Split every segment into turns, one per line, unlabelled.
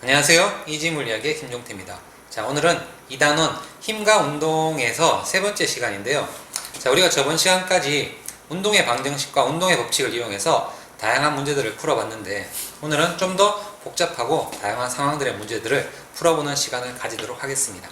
안녕하세요. 이지물리학의 김종태입니다. 자, 오늘은 2단원 힘과 운동에서 세 번째 시간인데요. 자, 우리가 저번 시간까지 운동의 방정식과 운동의 법칙을 이용해서 다양한 문제들을 풀어봤는데, 오늘은 좀 더 복잡하고 다양한 상황들의 문제들을 풀어보는 시간을 가지도록 하겠습니다.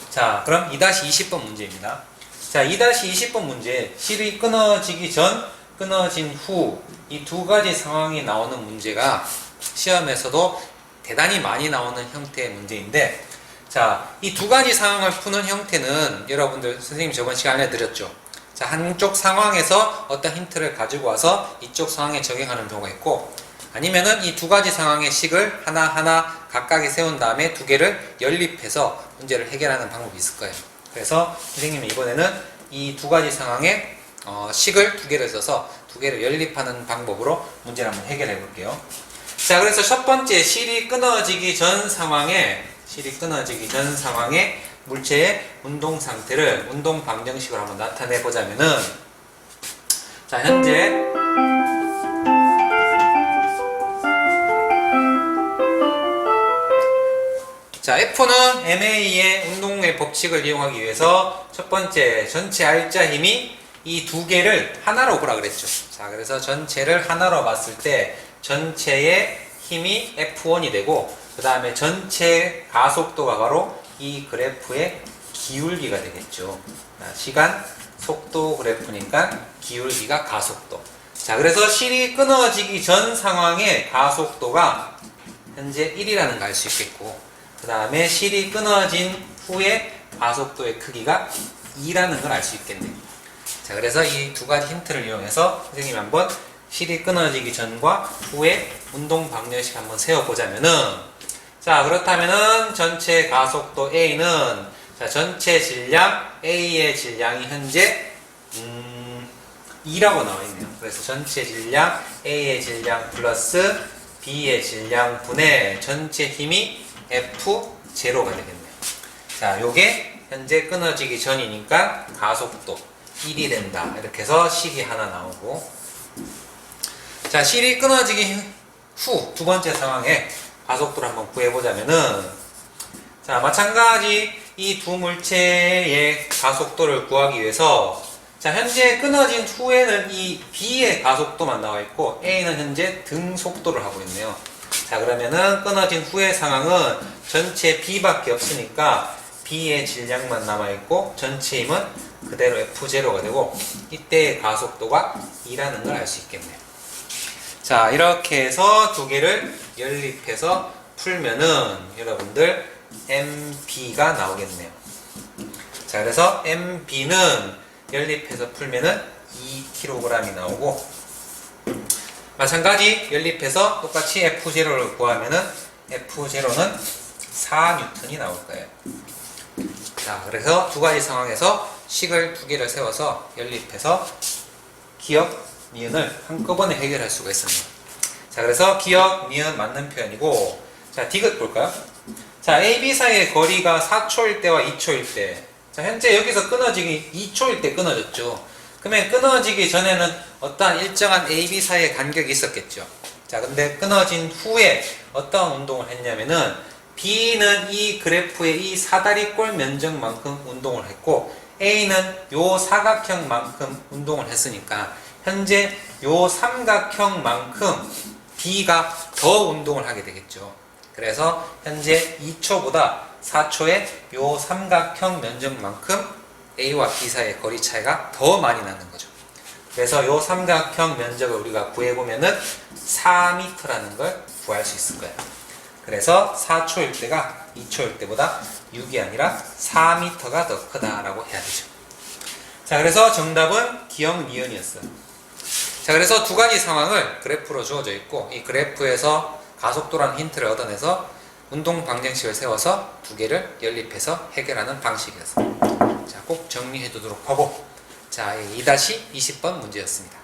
자, 그럼 2-20번 문제입니다. 자, 2-20번 문제, 실이 끊어지기 전, 끊어진 후, 이 두 가지 상황이 나오는 문제가 시험에서도 대단히 많이 나오는 형태의 문제인데, 자, 이 두 가지 상황을 푸는 형태는 여러분들 선생님이 저번 시간에 알려드렸죠. 자, 한쪽 상황에서 어떤 힌트를 가지고 와서 이쪽 상황에 적용하는 경우가 있고, 아니면은 이 두 가지 상황의 식을 하나하나 각각에 세운 다음에 두 개를 연립해서 문제를 해결하는 방법이 있을 거예요. 그래서 선생님이 이번에는 이 두 가지 상황의 식을 두 개를 써서 두 개를 연립하는 방법으로 문제를 한번 해결해 볼게요. 자, 그래서 첫 번째 실이 끊어지기 전 상황에 물체의 운동 상태를 운동 방정식으로 한번 나타내 보자면은, 자, 현재 자, F는 MA의 운동의 법칙을 이용하기 위해서 첫 번째 전체 R자 힘이 이 두 개를 하나로 보라 그랬죠. 자, 그래서 전체를 하나로 봤을 때 전체의 힘이 F1이 되고, 그 다음에 전체 가속도가 바로 이 그래프의 기울기가 되겠죠. 시간, 속도 그래프니까 기울기가 가속도. 자, 그래서 실이 끊어지기 전 상황의 가속도가 현재 1이라는 걸 알 수 있겠고, 그 다음에 실이 끊어진 후에 가속도의 크기가 2라는 걸 알 수 있겠네요. 자, 그래서 이 두 가지 힌트를 이용해서 선생님이 한번 실이 끊어지기 전과 후에 운동 방정식 한번 세워보자면은, 자, 그렇다면은 전체 가속도 A는, 자, 전체 질량 A의 질량이 현재 2라고 나와 있네요. 그래서 전체 질량 A의 질량 플러스 B의 질량 분의 전체 힘이 F0가 되겠네요. 자, 요게 현재 끊어지기 전이니까 가속도 1이 된다. 이렇게 해서 식이 하나 나오고, 자, 실이 끊어지기 후 두 번째 상황에 가속도를 한번 구해보자면은, 자, 마찬가지 이 두 물체의 가속도를 구하기 위해서, 자, 현재 끊어진 후에는 이 B의 가속도만 나와 있고 A는 현재 등 속도를 하고 있네요. 자, 그러면은 끊어진 후의 상황은 전체 B밖에 없으니까 B의 질량만 남아있고 전체 힘은 그대로 F0가 되고, 이때의 가속도가 2라는 걸 알 수 있겠네요. 자, 이렇게 해서 두 개를 연립해서 풀면은 여러분들 MB가 나오겠네요. 자, 그래서 MB는 연립해서 풀면은 2kg이 나오고, 마찬가지 연립해서 똑같이 F0를 구하면은 F0는 4N이 나올 거예요. 자, 그래서 두 가지 상황에서 식을 두 개를 세워서 연립해서 기억, 니은을 한꺼번에 해결할 수가 있습니다. 자, 그래서 기억, 니은 맞는 표현이고, 자, 디귿 볼까요? 자, AB 사이의 거리가 4초일 때와 2초일 때, 자, 현재 여기서 끊어지기 2초일 때 끊어졌죠. 그러면 끊어지기 전에는 어떠한 일정한 AB 사이의 간격이 있었겠죠. 자, 근데 끊어진 후에 어떤 운동을 했냐면은, B는 이 그래프의 이 사다리꼴 면적만큼 운동을 했고, A는 요 사각형만큼 운동을 했으니까 현재 요 삼각형만큼 B가 더 운동을 하게 되겠죠. 그래서 현재 2초보다 4초에 요 삼각형 면적만큼 A와 B 사이의 거리 차이가 더 많이 나는 거죠. 그래서 요 삼각형 면적을 우리가 구해보면은 4m라는 걸 구할 수 있을 거예요. 그래서 4초일 때가 2초일 때보다 6이 아니라 4m가 더 크다라고 해야 되죠. 자, 그래서 정답은 기억, 니은이었어요. 자, 그래서 두 가지 상황을 그래프로 주어져 있고, 이 그래프에서 가속도라는 힌트를 얻어내서 운동 방정식을 세워서 두 개를 연립해서 해결하는 방식이었어요. 자, 꼭 정리해 두도록 하고, 자, 2-20번 문제였습니다.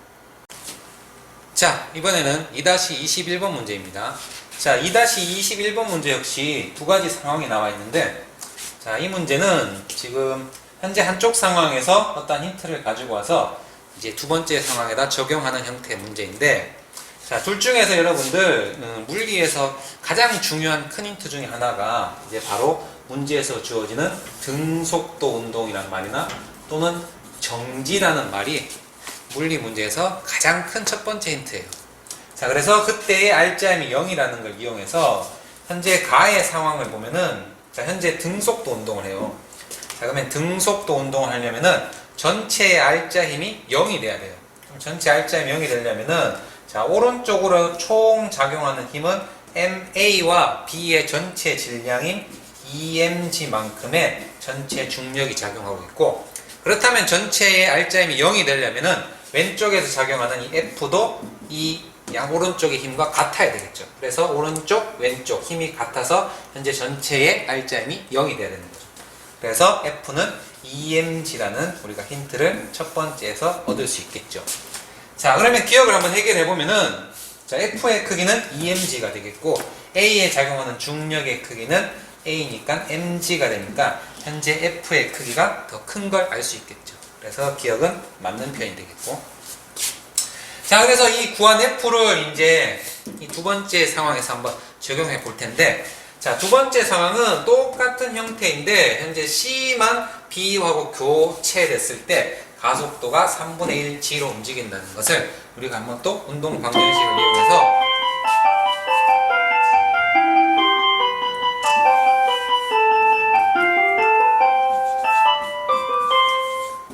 자, 이번에는 2-21번 문제입니다. 자, 2-21번 문제 역시 두 가지 상황이 나와 있는데, 자, 이 문제는 지금 현재 한쪽 상황에서 어떤 힌트를 가지고 와서 이제 두 번째 상황에다 적용하는 형태의 문제인데, 자, 둘 중에서 여러분들 물리에서 가장 중요한 큰 힌트 중에 하나가 이제 바로 문제에서 주어지는 등속도 운동이란 말이나 또는 정지라는 말이 물리 문제에서 가장 큰 첫 번째 힌트예요. 자, 그래서 그때의 알짜임이 0이라는 걸 이용해서 현재 가의 상황을 보면은, 자, 현재 등속도 운동을 해요. 자, 그러면 등속도 운동을 하려면은 전체의 알짜 힘이 0이 돼야 돼요. 그럼 전체 알짜 힘이 0이 되려면은, 자, 오른쪽으로 총 작용하는 힘은 MA와 B의 전체 질량인 EMG만큼의 전체 중력이 작용하고 있고, 그렇다면 전체의 알짜 힘이 0이 되려면은 왼쪽에서 작용하는 이 F도 이 양 오른쪽의 힘과 같아야 되겠죠. 그래서 오른쪽, 왼쪽 힘이 같아서 현재 전체의 알짜 힘이 0이 돼야 되는 거죠. 그래서 F는 EMG라는 우리가 힌트를 첫 번째에서 얻을 수 있겠죠. 자, 그러면 기억을 한번 해결해 보면은, 자, F의 크기는 EMG가 되겠고 A에 작용하는 중력의 크기는 A니까 MG가 되니까 현재 F의 크기가 더 큰 걸 알 수 있겠죠. 그래서 기억은 맞는 표현이 되겠고, 자, 그래서 이 구한 F를 이제 이 두 번째 상황에서 한번 적용해 볼 텐데, 자, 두 번째 상황은 똑같은 형태인데 현재 C만 B하고 교체됐을 때 가속도가 3분의 1 G로 움직인다는 것을 우리가 한번 또 운동 방정식을 이용해서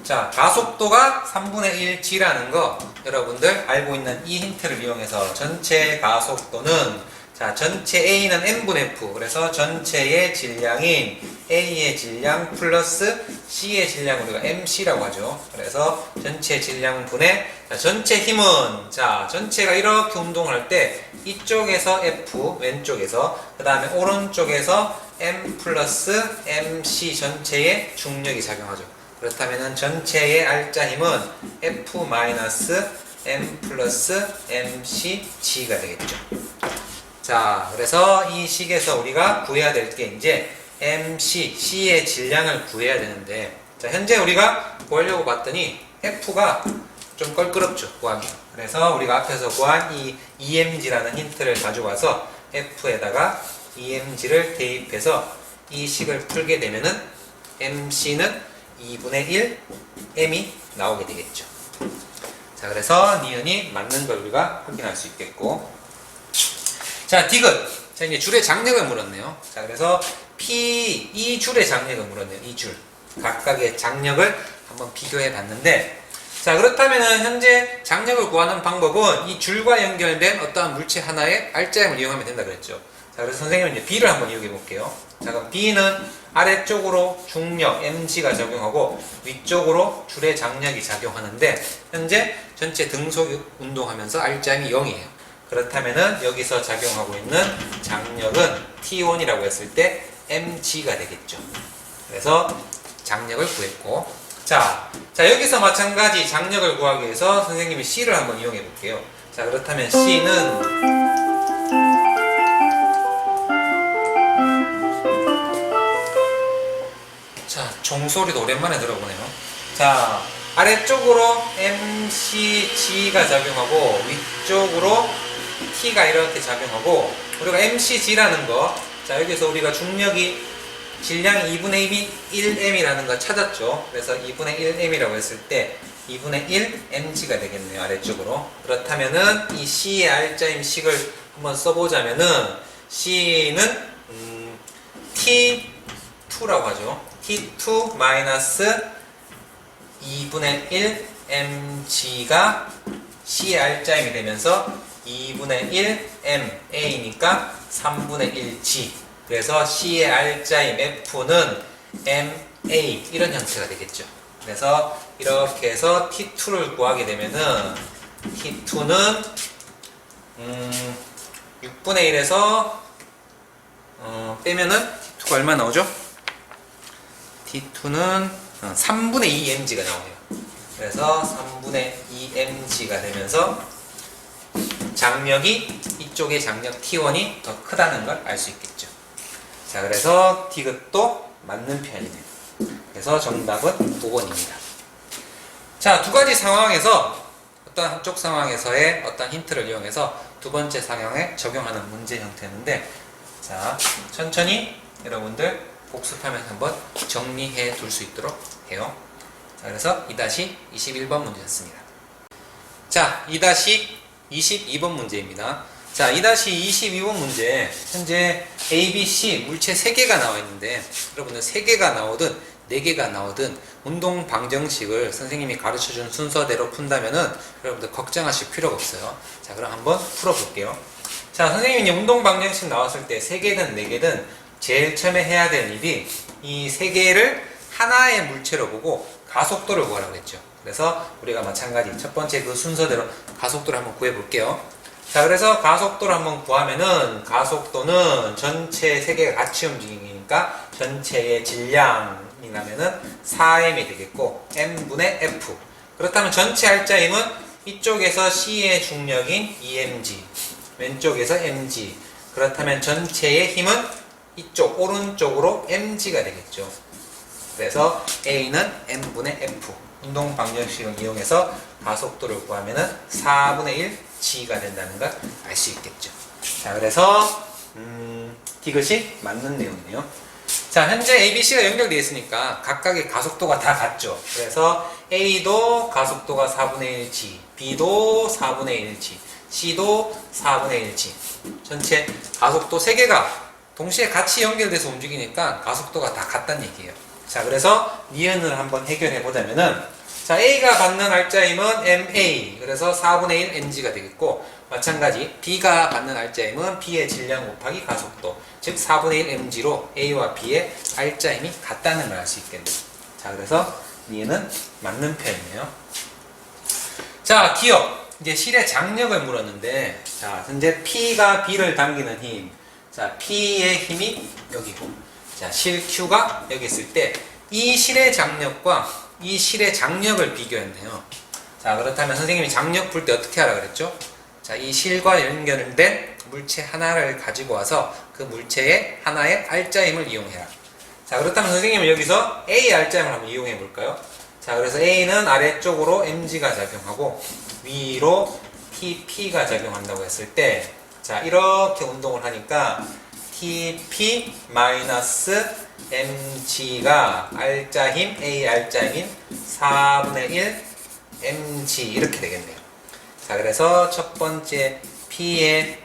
자, 가속도가 3분의 1 G라는 거 여러분들 알고 있는 이 힌트를 이용해서 전체 가속도는, 자, 전체 A는 M분의 F, 그래서 전체의 질량인 A의 질량 플러스 C의 질량 우리가 MC라고 하죠. 그래서 전체 질량 분의, 자, 전체 힘은, 자, 전체가 이렇게 운동을 할 때 이쪽에서 F, 왼쪽에서, 그 다음에 오른쪽에서 M 플러스 MC 전체의 중력이 작용하죠. 그렇다면 전체의 알짜 힘은 F 마이너스 M 플러스 MC G가 되겠죠. 자, 그래서 이 식에서 우리가 구해야 될 게 이제 MC, C의 질량을 구해야 되는데, 자, 현재 우리가 구하려고 봤더니 F가 좀 껄끄럽죠, 구하기. 그래서 우리가 앞에서 구한 이 EMG라는 힌트를 가져와서 F에다가 EMG를 대입해서 이 식을 풀게 되면은 MC는 2분의 1 M이 나오게 되겠죠. 자, 그래서 니은이 맞는 걸 우리가 확인할 수 있겠고, 자, 디귿. 자, 이제 줄의 장력을 물었네요. 자, 그래서 P, 이 줄의 장력을 물었네요. 이 줄. 각각의 장력을 한번 비교해 봤는데, 자, 그렇다면은 현재 장력을 구하는 방법은 이 줄과 연결된 어떠한 물체 하나의 알짜임을 이용하면 된다 그랬죠. 자, 그래서 선생님은 이제 B를 한번 이용해 볼게요. 자, 그럼 B는 아래쪽으로 중력 MG가 작용하고 위쪽으로 줄의 장력이 작용하는데 현재 전체 등속 운동하면서 알짜임이 0이에요. 그렇다면은 여기서 작용하고 있는 장력은 T1이라고 했을 때 MG가 되겠죠. 그래서 장력을 구했고, 자, 여기서 마찬가지 장력을 구하기 위해서 선생님이 C를 한번 이용해 볼게요. 자, 그렇다면 C는, 자, 종소리도 오랜만에 들어보네요. 자, 아래쪽으로 MCG가 작용하고 위쪽으로 T가 이렇게 작용하고, 우리가 MCG라는 거, 자, 여기서 우리가 중력이 질량이 2분의 1M이라는 거 찾았죠. 그래서 2분의 1M이라고 했을 때 2분의 1 MG가 되겠네요, 아래쪽으로. 그렇다면은 이 C의 알짜임 식을 한번 써보자면은 C는 T2라고 하죠. T2 마이너스 2분의 1 MG가 C의 알짜임이 되면서 2분의 1 M A니까 3분의 1 G. 그래서 C의 알짜임 F는 MA 이런 형태가 되겠죠. 그래서 이렇게 해서 T2를 구하게 되면은 T2는 6분의 1에서 빼면은 T2가 얼마 나오죠? T2는 3분의 2 mg가 나와요. 그래서 3분의 2 mg가 되면서 장력이 이쪽의 장력 T1이 더 크다는 걸 알 수 있겠죠. 자, 그래서 디귿도 맞는 편이네요. 그래서 정답은 9번입니다. 자, 두 가지 상황에서 어떤 한쪽 상황에서의 어떤 힌트를 이용해서 두 번째 상황에 적용하는 문제 형태인데, 자, 천천히 여러분들 복습하면서 한번 정리해 둘 수 있도록 해요. 자, 그래서 2-21번 문제였습니다. 자, 2-22번 문제입니다. 자, 2-22번 문제, 현재 A, B, C 물체 3개가 나와 있는데, 여러분들 3개가 나오든 4개가 나오든 운동 방정식을 선생님이 가르쳐준 순서대로 푼다면은 여러분들 걱정하실 필요가 없어요. 자, 그럼 한번 풀어볼게요. 자, 선생님이 운동 방정식 나왔을 때 3개든 4개든 제일 처음에 해야 되는 일이 이 3개를 하나의 물체로 보고 가속도를 구하라고 그랬죠. 그래서 우리가 마찬가지 첫 번째 그 순서대로 가속도를 한번 구해 볼게요. 자, 그래서 가속도를 한번 구하면은 가속도는 전체 3개가 같이 움직이니까 전체의 질량이 나면은 4m이 되겠고 m분의 f. 그렇다면 전체 알짜 힘은 이쪽에서 C의 중력인 EMG, 왼쪽에서 mg. 그렇다면 전체의 힘은 이쪽 오른쪽으로 mg가 되겠죠. 그래서 A는 m분의 f. 운동 방정식을 이용해서 가속도를 구하면은 4분의 1 g가 된다는 걸 알 수 있겠죠. 자, 그래서 이것이 맞는 내용이네요. 자, 현재 A, B, C가 연결되어 있으니까 각각의 가속도가 다 같죠. 그래서 A도 가속도가 4분의 1 g, B도 4분의 1 g, C도 4분의 1 g. 전체 가속도 3개가 동시에 같이 연결돼서 움직이니까 가속도가 다 같다는 얘기예요. 자, 그래서 니은을 한번 해결해 보자면은, 자, A가 받는 알짜 힘은 MA, 그래서 4분의 1 mg가 되겠고, 마찬가지 B가 받는 알짜 힘은 B의 질량 곱하기 가속도, 즉 4분의 1 mg로 A와 B의 알짜 힘이 같다는 걸 알 수 있겠네요. 자, 그래서 니은은 맞는 표현이에요. 자, 기억. 이제 실의 장력을 물었는데, 자, 현재 P가 B를 당기는 힘. 자, P의 힘이 여기고, 자, 실 Q가 여기 있을 때, 이 실의 장력과 이 실의 장력을 비교했네요. 자, 그렇다면 선생님이 장력 풀 때 어떻게 하라 그랬죠? 자, 이 실과 연결된 물체 하나를 가지고 와서 그 물체의 하나의 알짜힘을 이용해라. 자, 그렇다면 선생님은 여기서 A 알짜힘을 한번 이용해 볼까요? 자, 그래서 A는 아래쪽으로 mg가 작용하고 위로 TP가 작용한다고 했을 때, 자, 이렇게 운동을 하니까 TP 마이너스 mg가 알짜힘, A 알짜힘인 4분의 1 mg 이렇게 되겠네요. 자, 그래서 첫 번째 P의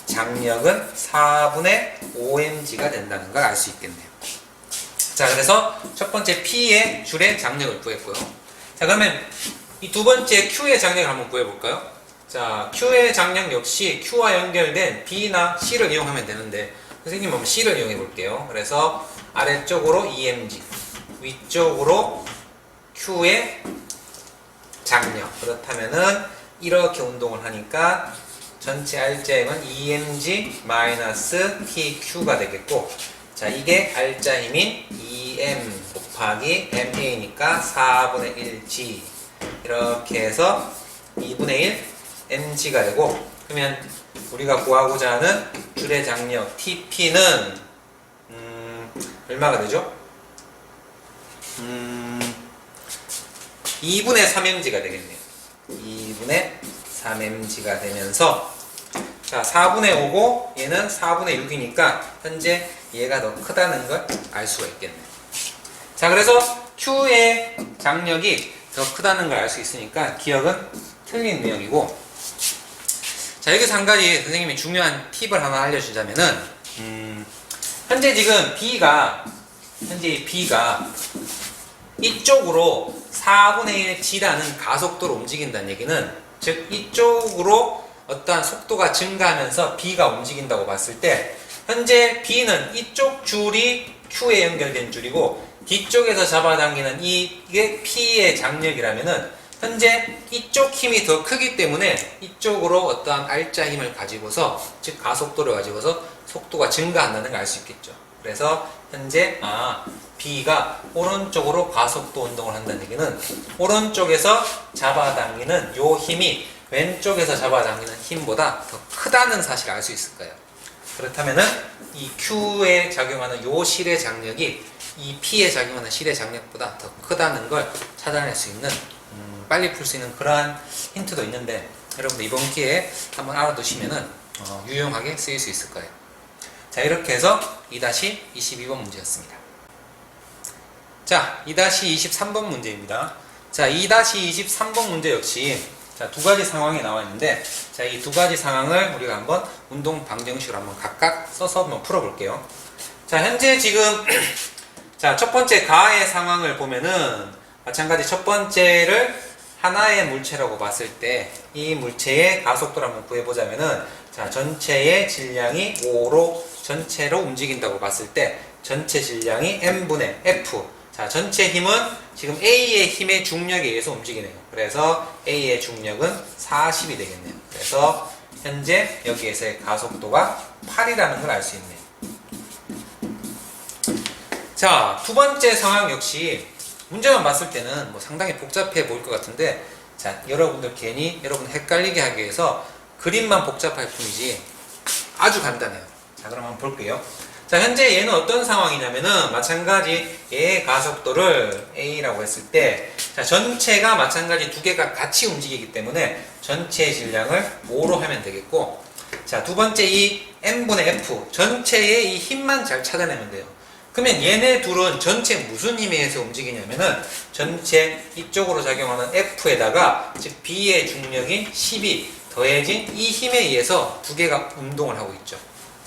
장력은 4분의 5mg가 된다는 걸 알 수 있겠네요. 자, 그래서 첫 번째 P의 줄의 장력을 구했고요. 자, 그러면 이 두 번째 Q의 장력을 한번 구해볼까요? 자, Q의 장력 역시 Q와 연결된 B나 C를 이용하면 되는데, 선생님 한번 C를 이용해 볼게요. 그래서 아래쪽으로 EMG, 위쪽으로 Q의 장력. 그렇다면은 이렇게 운동을 하니까 전체 알짜힘은 EMG-TQ가 되겠고, 자, 이게 알짜힘인 EM 곱하기 MA니까 4분의 1G. 이렇게 해서 2분의 1 mg가 되고, 그러면 우리가 구하고자 하는 줄의 장력 TP는 얼마가 되죠? 2분의 3mg가 되겠네요. 2분의 3mg가 되면서, 자, 4분의 5고 얘는 4분의 6이니까 현재 얘가 더 크다는 걸 알 수가 있겠네요. 자, 그래서 Q의 장력이 더 크다는 걸 알 수 있으니까 기억은 틀린 내용이고, 자, 여기서 한 가지 선생님이 중요한 팁을 하나 알려주자면은, 현재 지금 B가 이쪽으로 4분의 1g라는 가속도로 움직인다는 얘기는, 즉 이쪽으로 어떠한 속도가 증가하면서 B가 움직인다고 봤을 때, 현재 B는 이쪽 줄이 Q에 연결된 줄이고 뒤쪽에서 잡아당기는 이게 P의 장력이라면은, 현재 이쪽 힘이 더 크기 때문에 이쪽으로 어떠한 알짜 힘을 가지고서, 즉 가속도를 가지고서 속도가 증가한다는 걸 알 수 있겠죠. 그래서 현재 B가 오른쪽으로 가속도 운동을 한다는 얘기는 오른쪽에서 잡아당기는 요 힘이 왼쪽에서 잡아당기는 힘보다 더 크다는 사실을 알 수 있을 거예요. 그렇다면은 이 Q에 작용하는 요 실의 장력이 이 P에 작용하는 실의 장력보다 더 크다는 걸 찾아낼 수 있는, 빨리 풀 수 있는 그러한 힌트도 있는데, 여러분들 이번 기회에 한번 알아두시면은 유용하게 쓰일 수 있을 거예요. 자, 이렇게 해서 2-22번 문제였습니다. 자, 2-23번 문제입니다. 자, 2-23번 문제 역시 자, 두 가지 상황이 나와 있는데, 자, 이 두 가지 상황을 우리가 한번 운동 방정식으로 한번 각각 써서 한번 풀어볼게요. 자, 현재 지금 자, 첫 번째 가의 상황을 보면은 마찬가지 첫 번째를 하나의 물체라고 봤을 때 이 물체의 가속도를 한번 구해보자면은 자, 전체의 질량이 5로 전체로 움직인다고 봤을 때 전체 질량이 m분의 f. 자, 전체 힘은 지금 A의 힘의 중력에 의해서 움직이네요. 그래서 A의 중력은 40이 되겠네요. 그래서 현재 여기에서의 가속도가 8이라는 걸 알 수 있네요. 자, 두 번째 상황 역시 문제만 봤을 때는 뭐 상당히 복잡해 보일 것 같은데, 자, 여러분들 괜히 여러분 헷갈리게 하기 위해서 그림만 복잡할 뿐이지 아주 간단해요. 자, 그럼 한번 볼게요. 자, 현재 얘는 어떤 상황이냐면은 마찬가지 얘의 가속도를 A라고 했을 때 자, 전체가 마찬가지 두 개가 같이 움직이기 때문에 전체의 질량을 5로 하면 되겠고, 자, 두 번째 이 m분의 f 전체의 이 힘만 잘 찾아내면 돼요. 그러면 얘네 둘은 전체 무슨 힘에 의해서 움직이냐면은 전체 이쪽으로 작용하는 F에다가 즉 B의 중력이 10이 더해진 이 힘에 의해서 두 개가 운동을 하고 있죠.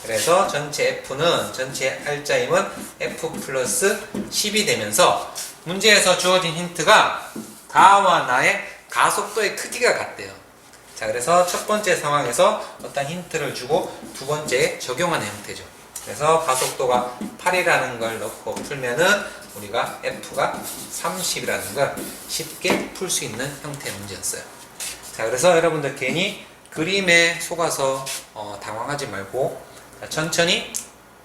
그래서 전체 F는 전체 알짜힘은 F 플러스 10이 되면서 문제에서 주어진 힌트가 가와 나의 가속도의 크기가 같대요. 자, 그래서 첫 번째 상황에서 어떤 힌트를 주고 두 번째에 적용하는 형태죠. 그래서 가속도가 8이라는 걸 넣고 풀면은 우리가 F가 30이라는 걸 쉽게 풀 수 있는 형태의 문제였어요. 자, 그래서 여러분들 괜히 그림에 속아서 당황하지 말고 천천히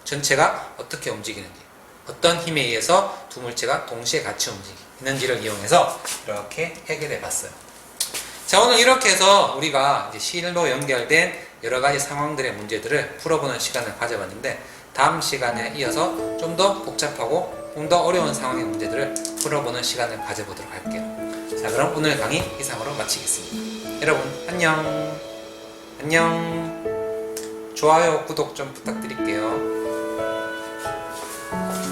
전체가 어떻게 움직이는지, 어떤 힘에 의해서 두 물체가 동시에 같이 움직이는지를 이용해서 이렇게 해결해 봤어요. 자, 오늘 이렇게 해서 우리가 이제 실로 연결된 여러 가지 상황들의 문제들을 풀어보는 시간을 가져봤는데, 다음 시간에 이어서 좀 더 복잡하고 좀 더 어려운 상황의 문제들을 풀어보는 시간을 가져보도록 할게요. 자, 그럼 오늘 강의 이상으로 마치겠습니다. 여러분 안녕. 좋아요, 구독 좀 부탁드릴게요.